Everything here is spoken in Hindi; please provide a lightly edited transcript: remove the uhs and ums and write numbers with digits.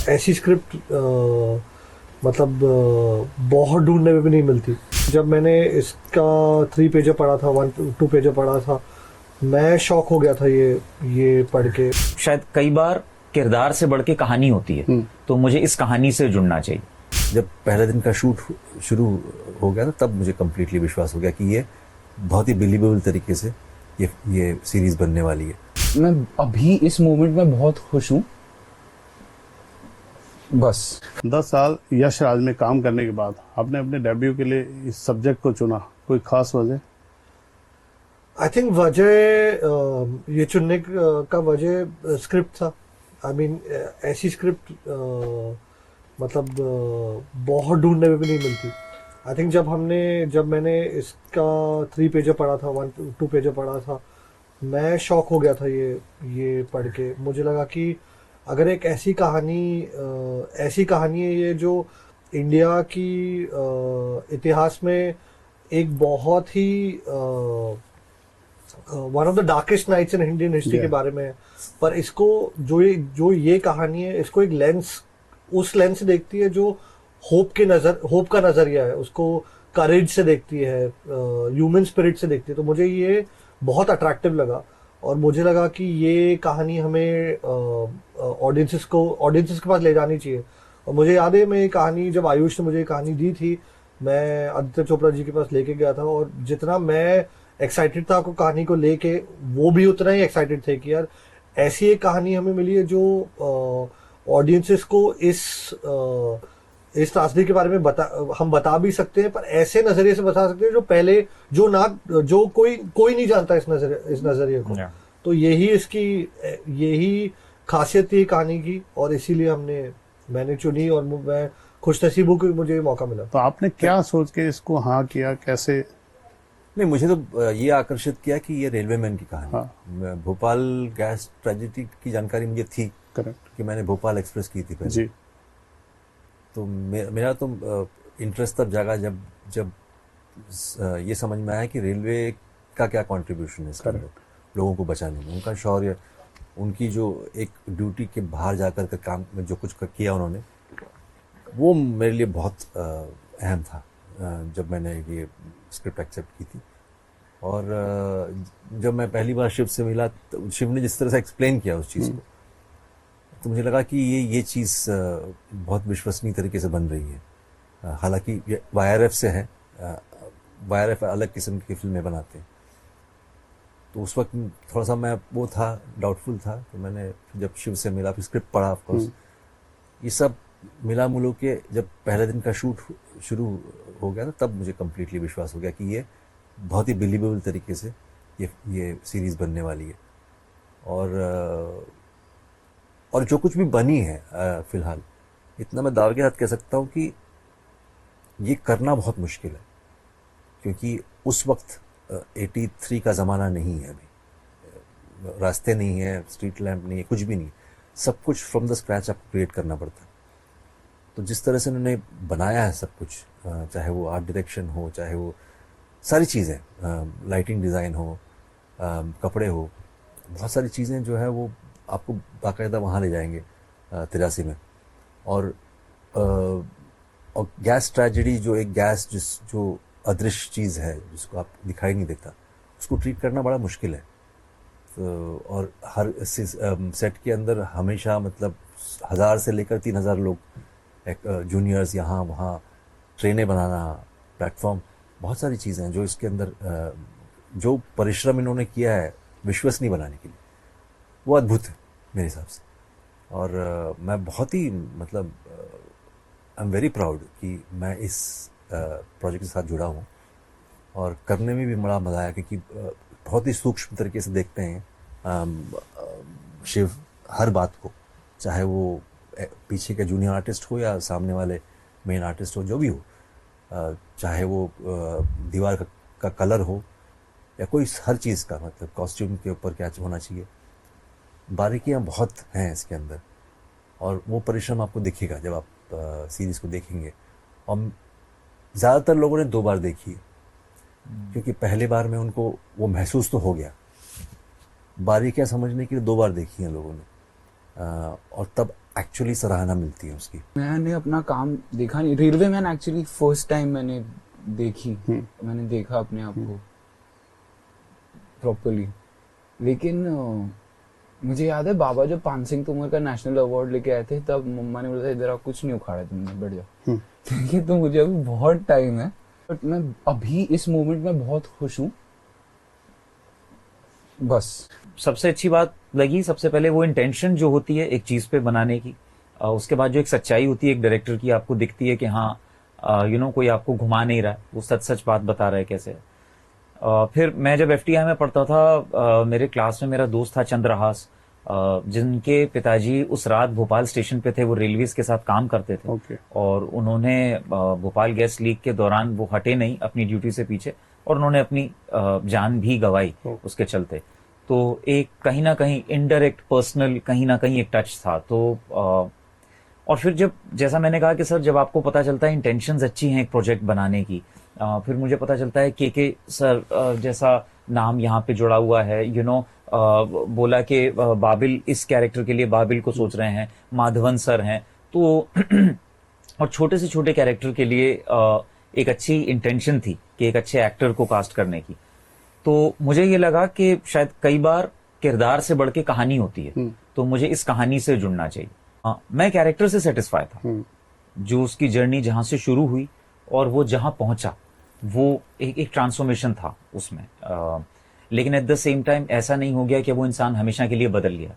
ऐसी स्क्रिप्ट मतलब बहुत ढूंढने में भी नहीं मिलती। जब मैंने इसका 3 पेजर पढ़ा था, 1 2 पेजर पढ़ा था, मैं शॉक हो गया था ये पढ़ के। शायद कई बार किरदार से बढ़ के कहानी होती है, तो मुझे इस कहानी से जुड़ना चाहिए। जब पहले दिन का शूट शुरू हो गया ना, तब मुझे कम्प्लीटली विश्वास हो गया कि ये बहुत ही बिलीवेबल तरीके से ये सीरीज बनने वाली है। मैं अभी इस मोमेंट में बहुत खुश हूँ। बस 10 साल यश राज में काम करने के बाद आपने अपने डेब्यू के लिए इस सब्जेक्ट को चुना, कोई खास वजह? आई थिंक वजह ये चुनने का वजह स्क्रिप्ट था। आई मीन ऐसी स्क्रिप्ट मतलब बहुत ढूंढने में भी नहीं मिलती। आई थिंक जब मैंने इसका 3 पेजर पढ़ा था, 1 2 पेजर पढ़ा था, मैं शॉक हो गया था ये पढ़ के। मुझे लगा कि अगर एक ऐसी कहानी है ये जो इंडिया की इतिहास में एक बहुत ही one of the darkest nights in Indian history के बारे में है, पर इसको जो ये कहानी है, इसको एक उस लेंस से देखती है जो होप का नजरिया है, उसको करेज से देखती है, ह्यूमन स्पिरिट से देखती है। तो मुझे ये बहुत अट्रैक्टिव लगा और मुझे लगा कि ये कहानी हमें ऑडियंसेस के पास ले जानी चाहिए। और मुझे याद है, मैं ये कहानी जब आयुष ने मुझे ये कहानी दी थी, मैं आदित्य चोपड़ा जी के पास लेके गया था, और जितना मैं एक्साइटेड था आपको कहानी को लेके, वो भी उतना ही एक्साइटेड थे कि यार ऐसी एक कहानी हमें मिली है जो ऑडियंसेस को इस त्रासदी के बारे में हम बता भी सकते हैं, पर ऐसे नजरिए से बता सकते हैं जो पहले जो कोई नहीं जानता इस नजरिए को। तो यही खासियत थी कहानी की, और इसीलिए मैंने चुनी, और मैं खुशनसीब हूँ कि मुझे ये मौका मिला। तो आपने क्या सोच के इसको हाँ किया, कैसे? नहीं, मुझे तो ये आकर्षित किया कि ये रेलवे मैन की कहानी। हाँ। भोपाल गैस ट्रेजेडी की जानकारी मुझे थी, करेक्ट, कि मैंने भोपाल एक्सप्रेस की थी पहले जी। तो मेरा तो इंटरेस्ट तब जागा जब ये समझ में आया कि रेलवे का क्या कंट्रीब्यूशन है इसके अंदर, लोगों को बचाने में, उनका शौर्य, उनकी जो एक ड्यूटी के बाहर जाकर के काम में जो कुछ किया उन्होंने, वो मेरे लिए बहुत अहम था जब मैंने ये स्क्रिप्ट एक्सेप्ट की थी। और जब मैं पहली बार शिव से मिला, तो शिव ने जिस तरह से एक्सप्लेन किया उस चीज़ को, तो मुझे लगा कि ये चीज़ बहुत विश्वसनीय तरीके से बन रही है। हालांकि ये YRF से है, YRF अलग किस्म की फिल्में बनाते हैं, तो उस वक्त थोड़ा सा मैं वो था, डाउटफुल था। तो मैंने जब शिव से मिला, फिर स्क्रिप्ट पढ़ा, ऑफकोर्स ये सब मिला मुलो के जब पहले दिन का शूट शुरू हो गया ना, तब मुझे कम्प्लीटली विश्वास हो गया कि ये बहुत ही बिलीवेबल तरीके से ये सीरीज़ बनने वाली है। और जो कुछ भी बनी है फिलहाल, इतना मैं दावे के साथ कह सकता हूँ कि ये करना बहुत मुश्किल है, क्योंकि उस वक्त 83 का ज़माना नहीं है। अभी रास्ते नहीं है, स्ट्रीट लैम्प नहीं है, कुछ भी नहीं, सब कुछ फ्रॉम द स्क्रैच आपको क्रिएट करना पड़ता है। तो जिस तरह से उन्होंने बनाया है सब कुछ, चाहे वो आर्ट डायरेक्शन हो, चाहे वो सारी चीज़ें, लाइटिंग डिज़ाइन हो, कपड़े हो, बहुत सारी चीज़ें जो है वो आपको बाकायदा वहाँ ले जाएंगे 83 में। और गैस ट्रेजेडी, जो एक गैस जो अदृश्य चीज़ है, जिसको आप दिखाई नहीं देता, उसको ट्रीट करना बड़ा मुश्किल है। तो और हर सेट के अंदर हमेशा मतलब 1000 से लेकर 3000 लोग, जूनियर्स यहाँ वहाँ, ट्रेनें बनाना, प्लेटफॉर्म, बहुत सारी चीज़ें हैं जो इसके अंदर जो परिश्रम इन्होंने किया है विश्वसनीय बनाने के लिए, वो अद्भुत है मेरे हिसाब से। और मैं बहुत ही मतलब आई एम वेरी प्राउड कि मैं इस प्रोजेक्ट के साथ जुड़ा हूँ, और करने में भी बड़ा मज़ा आया, क्योंकि बहुत ही सूक्ष्म तरीके से देखते हैं शिव हर बात को, चाहे वो पीछे के जूनियर आर्टिस्ट हो या सामने वाले मेन आर्टिस्ट हो, जो भी हो, चाहे वो दीवार का कलर हो या कोई हर चीज़ का, मतलब कॉस्ट्यूम के ऊपर क्या होना चाहिए, बारीकियाँ बहुत हैं इसके अंदर। और वो परिश्रम आपको दिखेगा जब आप सीरीज़ को देखेंगे। और ज़्यादातर लोगों ने 2 बार देखी है, क्योंकि पहले बार में उनको वो महसूस तो हो गया, बारीकियाँ समझने के लिए 2 बार देखी हैं लोगों ने। और तब एक्चुअली सराहना मिलती है उसकी। मैंने अपना काम देखा नहीं, railway man actually first time मैंने देखी, मैंने देखा अपने आप को प्रॉपर्ली। लेकिन मुझे याद है बाबा जब पान सिंह तोमर का नेशनल अवार्ड लेके आए थे, तब मम्मा ने बोला था इधर कुछ नहीं उखाड़ा तुमने, बढ़ जाओ। देखिए तो मुझे अभी बहुत टाइम है, बट मैं अभी इस मोमेंट में बहुत खुश हूँ बस। सबसे अच्छी बात लगी सबसे पहले वो इंटेंशन जो होती है एक चीज पे बनाने की, उसके बाद जो एक सच्चाई होती है एक डायरेक्टर की, आपको दिखती है कि हाँ कोई आपको घुमा नहीं रहा, वो सच सच बात बता रहा है कैसे। फिर मैं जब FTI में पढ़ता था, मेरे क्लास में मेरा दोस्त था चंद्रहास, जिनके पिताजी उस रात भोपाल स्टेशन पे थे, वो रेलवेज के साथ काम करते थे। Okay. और उन्होंने भोपाल गैस लीक के दौरान वो हटे नहीं अपनी ड्यूटी से पीछे, और उन्होंने अपनी जान भी गंवाई उसके चलते। तो एक कहीं ना कहीं इनडायरेक्ट पर्सनल कहीं ना कहीं एक टच था। तो और फिर जब जैसा मैंने कहा कि सर जब आपको पता चलता है इंटेंशंस अच्छी हैं एक प्रोजेक्ट बनाने की, फिर मुझे पता चलता है के सर जैसा नाम यहाँ पे जुड़ा हुआ है, बोला कि बाबिल इस कैरेक्टर के लिए बाबिल को सोच रहे हैं, माधवन सर हैं, तो और छोटे से छोटे कैरेक्टर के लिए एक अच्छी इंटेंशन थी कि एक अच्छे एक्टर को कास्ट करने की। तो मुझे ये लगा कि शायद कई बार किरदार से बढ़ के कहानी होती है, तो मुझे इस कहानी से जुड़ना चाहिए। मैं कैरेक्टर से सेटिस्फाई था, जो उसकी जर्नी जहां से शुरू हुई और वो जहां पहुंचा, वो एक ट्रांसफॉर्मेशन था उसमें। लेकिन एट द सेम टाइम ऐसा नहीं हो गया कि वो इंसान हमेशा के लिए बदल गया।